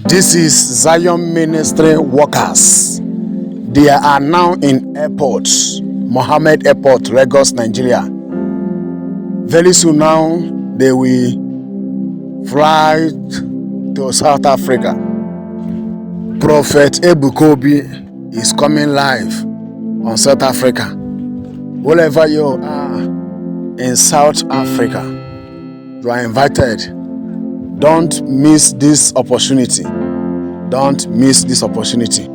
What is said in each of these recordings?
This is Zion Ministry workers. They are now in airport, Mohammed Airport, Lagos, Nigeria. Very soon now, they will fly to South Africa. Prophet Ebuka is coming live on South Africa. Wherever you are in South Africa, you are invited. Don't miss this opportunity. Don't miss this opportunity.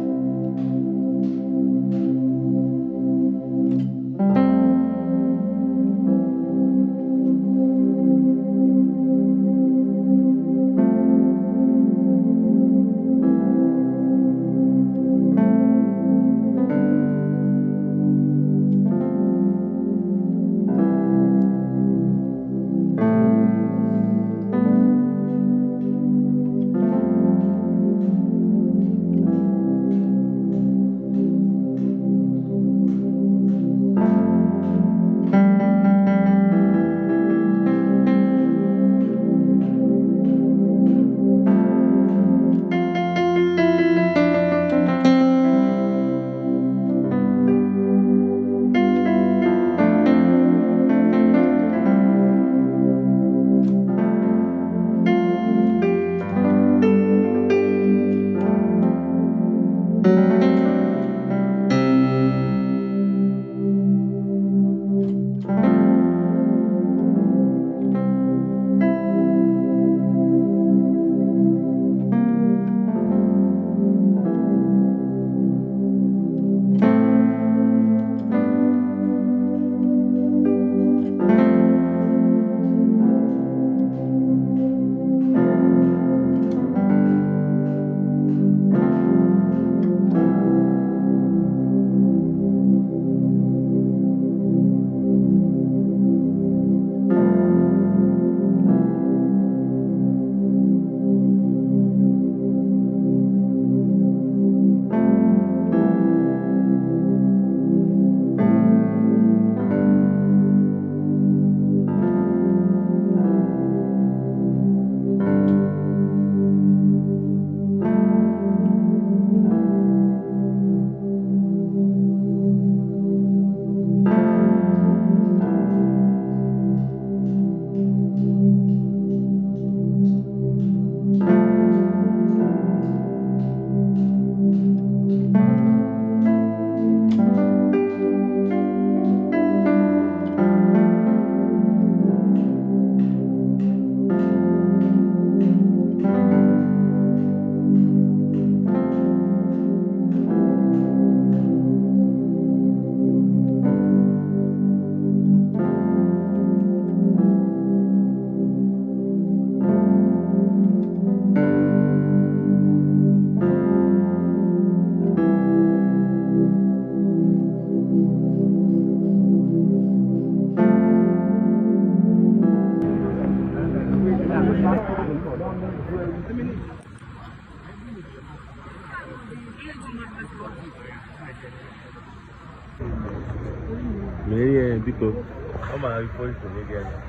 Ebuka. I'm a voice to media.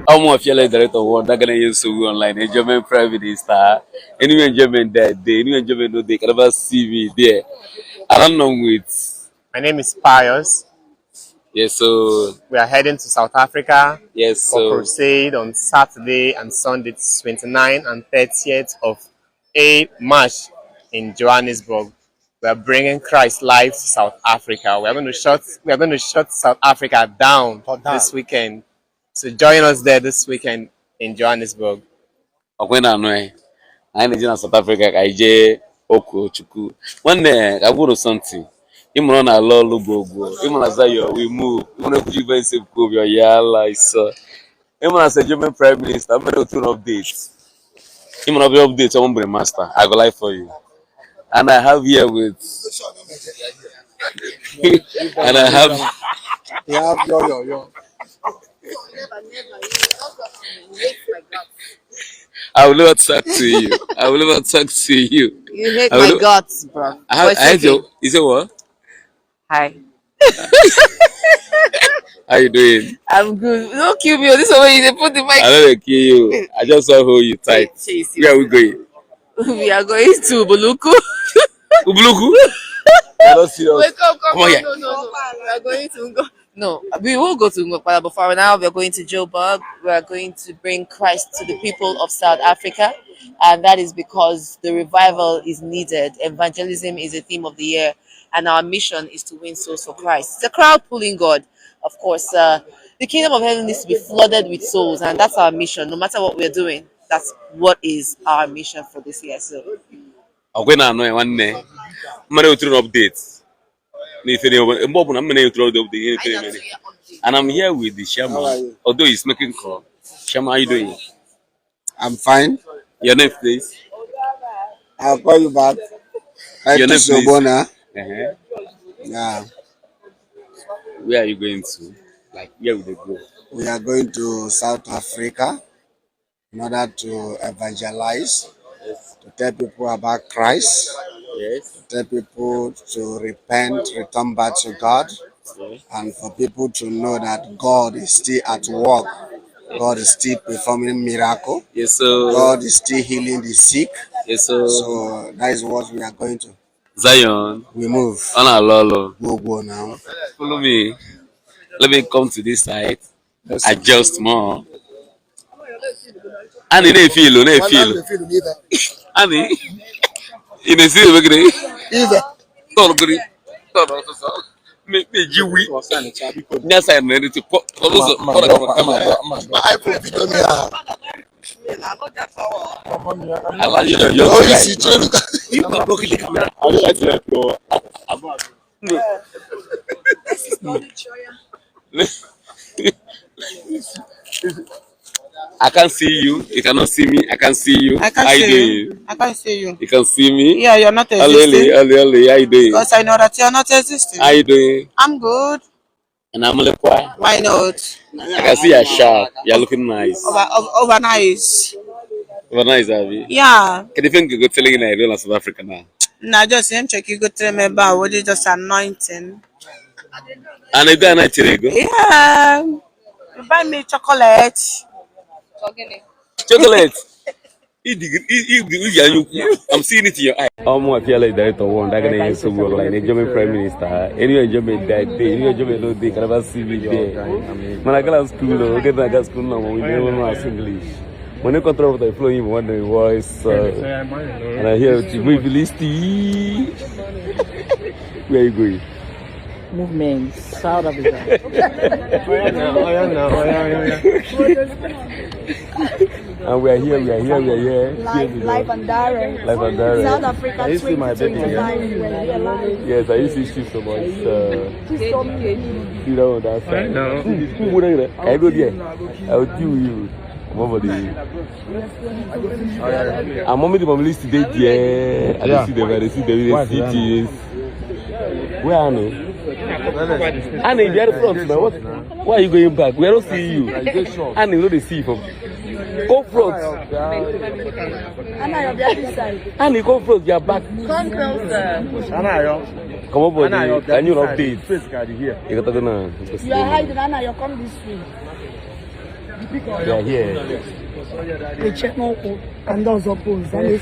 I'm more fearless director of what they're gonna use to online. Enjoyment private star. Any enjoyment that day, any enjoyment no they can never see me there. I don't know with. My name is Pius. Yes, so We are heading to South Africa yes, for so crusade on Saturday and Sunday, 29th and 30th of March in Johannesburg. We are bringing Christ live to South Africa. We are going to shut South Africa down this weekend. So join us there this weekend in Johannesburg. when I know I'm in South Africa, I J Oko Chuku. One day I go to something. Imon na lolo gogo. Imon na zayo we move. Imon na kujiba inse kubyo yala isa. Imon na German Prime Minister. I'm going to updates. Imon na be updates. I'm going to master. I go live for you. And I have here with. And I have. Yo. I will never talk to you. I will never talk to you. You hate my guts, bro. I hate your. You say what? Hi. How you doing? I'm good. Don't kill me. This is where you put the mic. I don't wanna kill you. I just saw hold you tight. Where are we going? We are going to Buluku. Ubuluku? I don't see us. Wait, come Come on on. here. No. We are going to go. No, we will go to Ngokpala, but for now, we are going to Joburg. We are going to bring Christ to the people of South Africa. And that is because the revival is needed. Evangelism is a theme of the year. And our mission is to win souls for Christ. It's a crowd pulling God. Of course, the kingdom of heaven needs to be flooded with souls. And that's our mission. No matter what we're doing, that's what is our mission for this year. So, Okay, now no one day. I'm gonna do an update. And I'm here with the chairman. Although he's making call. Chairman, how you doing? I'm fine. Your name, please. I'll call you back. Your name, please. Sobona. Uh-huh. Yeah. Where are you going to? Like, where will they go? We are going to South Africa in order to evangelize, to tell people about Christ, Yes. to tell people to repent, return back to God, Yes. and for people to know that God is still at work. God is still performing miracle. Yes, sir. God is still healing the sick. Yes, sir. So that is what we are going to. Zion. We move. Anna Lolo. Go now. Follow me. Let me come to this side. Adjust more. Annie, they feel. Annie, in a city, we're going to me jiwi nyasa ya nene ti ko lozo ko na kamera I put video me ala yo si chelu you can block the camera I just go I can't see you. You cannot see me. I can see you. I can't see you. I can't see you. You can see me. Yeah, you're not existing. Ali, how you doing? Because I know that you're not existing. How you doing? I'm good. And I'm like, why? Why not? I can see you're sharp. You're looking nice. Over nice. Over nice, Abby. Yeah. Can you think you go telling in Nigeria and South Africa now? Nah, just him check. You go tell me about what you just anointing. And I do an go. Yeah. You buy me chocolate. Chocolate. I'm seeing it in your eye. I feel like director one. That gonna so work like a German prime minister. Any German that day, any German no day. Can never see me there. When I go to school, get to school now. We never know English. When I control the flow, you wonder the voice. And I hear we Felicity. Where are you going? Movement, South Africa. And we are here. Live and direct. South Africa 2025. Yes, I used to see so much. See that on that side. I go there. I will deal with you. I'm on the list today. Yeah, I see the cities. Where are you? Annie, you are the front now. Why are you going back? We don't see you. Annie, we don't see you from. Go front. Anna, you're the other side. Annie, go front. You are back. Come closer. Come on, buddy. Can you update? You are hiding, Anna. You come this way. You are here. They check no code and those opposed. Okay,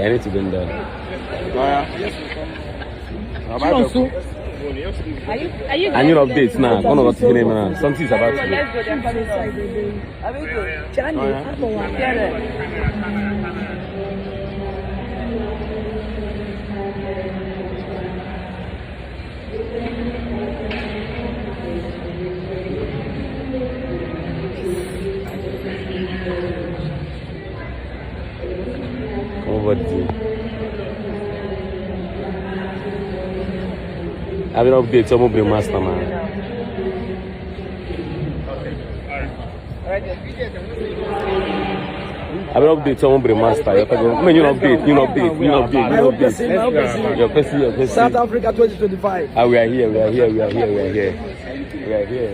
I need to bend down. I need updates now. One of the name now. Something's about to Let's go there. Are we good? I will update some of the master man. I will update some of the master. You update. Your person. South Africa 2025. We are here.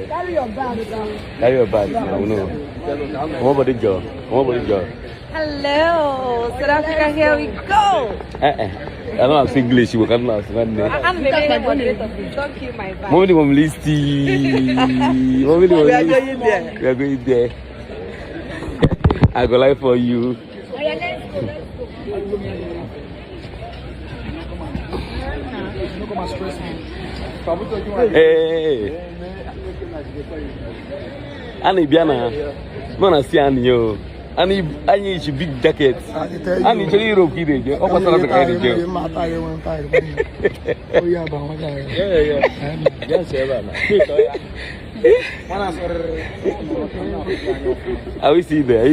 Carry your bag down. Carry your bag. No. Come over the job. Hello, South Africa, here we go. I don't have English, you can't ask one day. I'm the main moderator, please don't kill my vibe. Mommy, mom, listy. We are going there. We are going there. I go live for you. Oh, yeah, let's go. Hey. Annie Biana. Mona see Annie, yo. Annie, big jacket. Annie, tell you, Rocky, you. Oh, what's the kind of you? I will see there.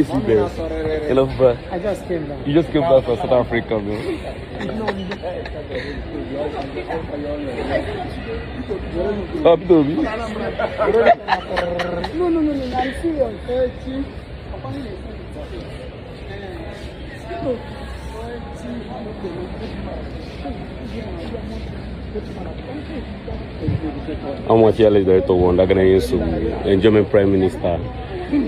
I just came back. You just came back from South Africa, man. Oh, Toby. No, I'm serious. I'm watching Evangelist director one that gonna use enjoyment prime minister.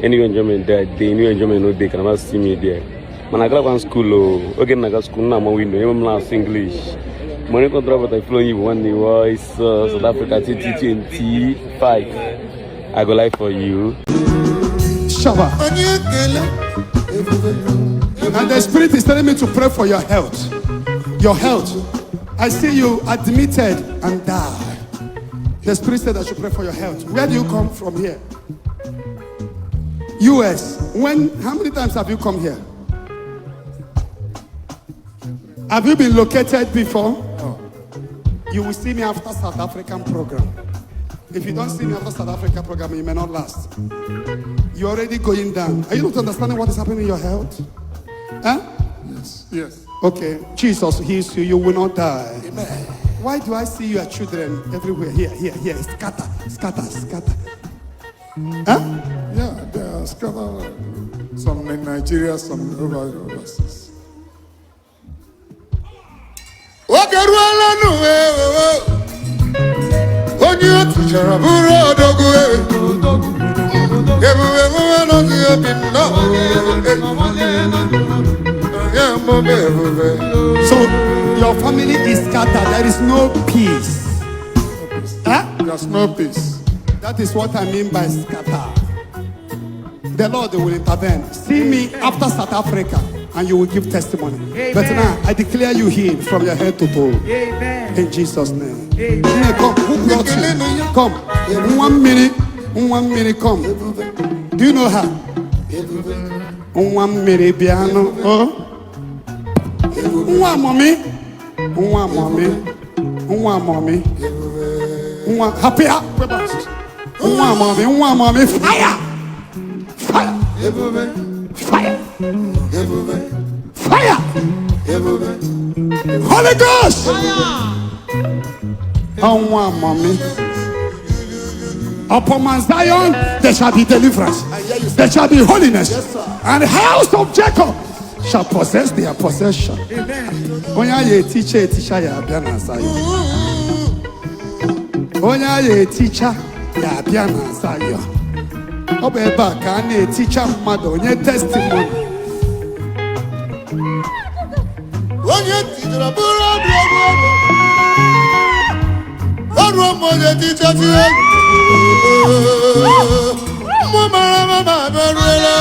Any enjoyment that they new enjoyment no they cannot see me there. Man I got one school again I got school now my window I'm not English. Money control but I flow you one voice South Africa 2025. I go live for you. Shaba. And the Spirit is telling me to pray for your health. Your health. I see you admitted and died. The Spirit said I should pray for your health. Where do you come from here? US. How many times have you come here? Have you been located before? No. You will see me after South African program. If you don't see me after South Africa program, you may not last. You're already going down. Are you not understanding what is happening in your health? Huh? Yes. Okay. Jesus heals you. You will not die. Amen. Why do I see your children everywhere? Here. Scatter. Huh? Yeah, they are scattered. Some in Nigeria, some overseas. So your family is scattered. There is no peace. Huh? There's no peace. That is what I mean by scatter. The Lord will intervene. See me after South Africa and you will give testimony. Amen. But now I declare you healed from your head to toe. Amen. In Jesus' name. Amen. Come. Who brought you? Come. 1 minute. 1 minute. Come. Do you know her? 1 minute piano. Oh. 1 mommy. 1 mommy. 1 mommy. 1 happy. 1 mommy. 1 mommy. Fire. Fire. Fire. Fire. Holy Ghost. Oh, 1 mommy. Upon Mount Zion, there shall be deliverance. There shall be holiness. And the house of Jacob shall possess their possession. Onya ye teacher ya biana sayo. Onya ye teacher ya biana sayo. Obeba ka na teacher mmado onye testimony. Onye teacher buru Oru mo ye teacher ti Mama berela.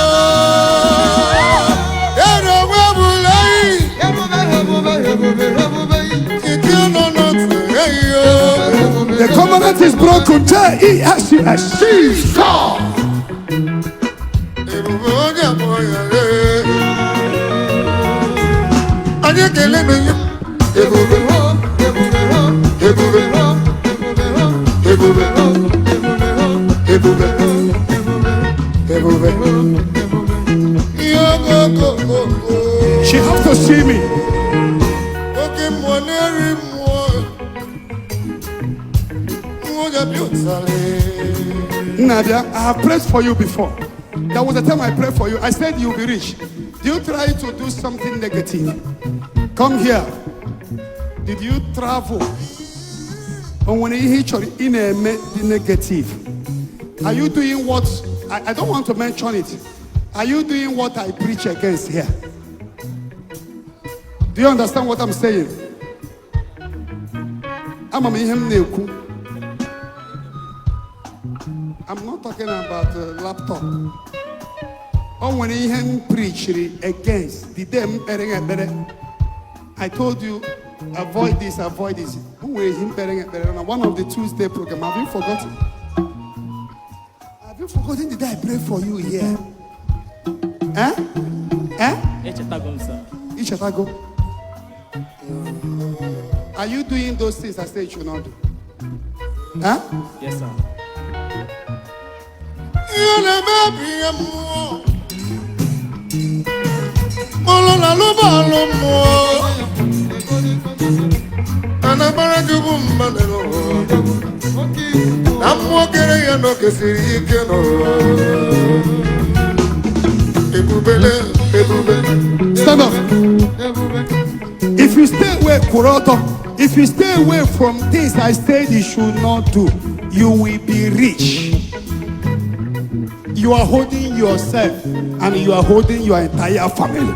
The covenant is broken. J-E-S-U-S. She's God. She has to see me. Nadia, I have prayed for you before. There was a time I prayed for you. I said you'll be rich. Do you try to do something negative? Come here. Did you travel? And when you hit in a negative, are you doing what? I don't want to mention it. Are you doing what I preach against here? Do you understand what I'm saying? I'm not talking about a laptop. Oh, when he preach against the them I told you, avoid this, avoid this. One of the Tuesday program, have you forgotten? Have you forgotten the day I pray for you here? Ichatago. Are you doing those things I said you should not do? Yes, sir. Stand up. If you stay away, Kuroto, if you stay away from things I said you should not do, you will be rich. You are holding yourself and you are holding your entire family.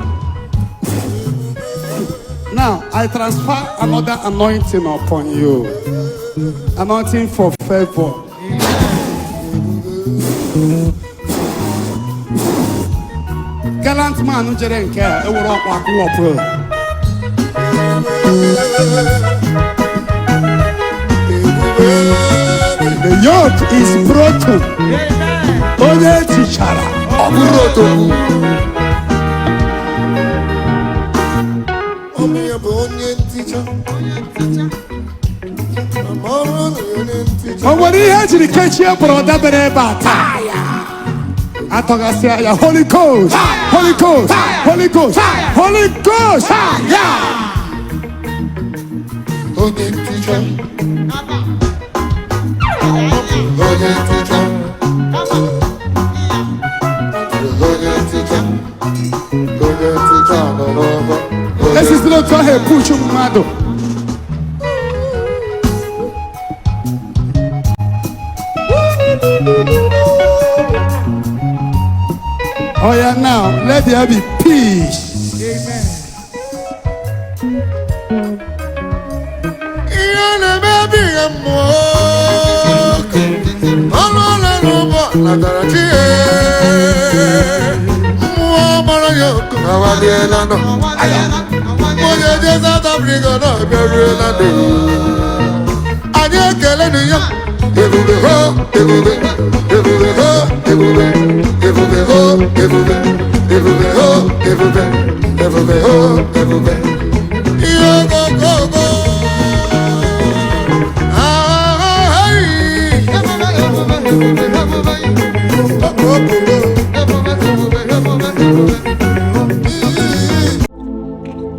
Now, I transfer another anointing upon you. Anointing for favor. Gallant man who didn't care. The yoke is broken. Onye tichara ọbụrụ otogbu. O nwere ihe ejiri kechie brọda bere ebe a taa ya. Atọgasịa ya Holy Ghost, Holy Ghost, Holy Ghost, Holy Ghost. Onye ticha. Onye ticha. This is not going to push you, Mado. Oh, yeah, now let there be peace.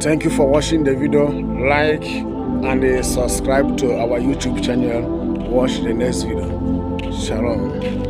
Thank you for watching the video. Like and subscribe to our YouTube channel. Watch the next video. Shalom.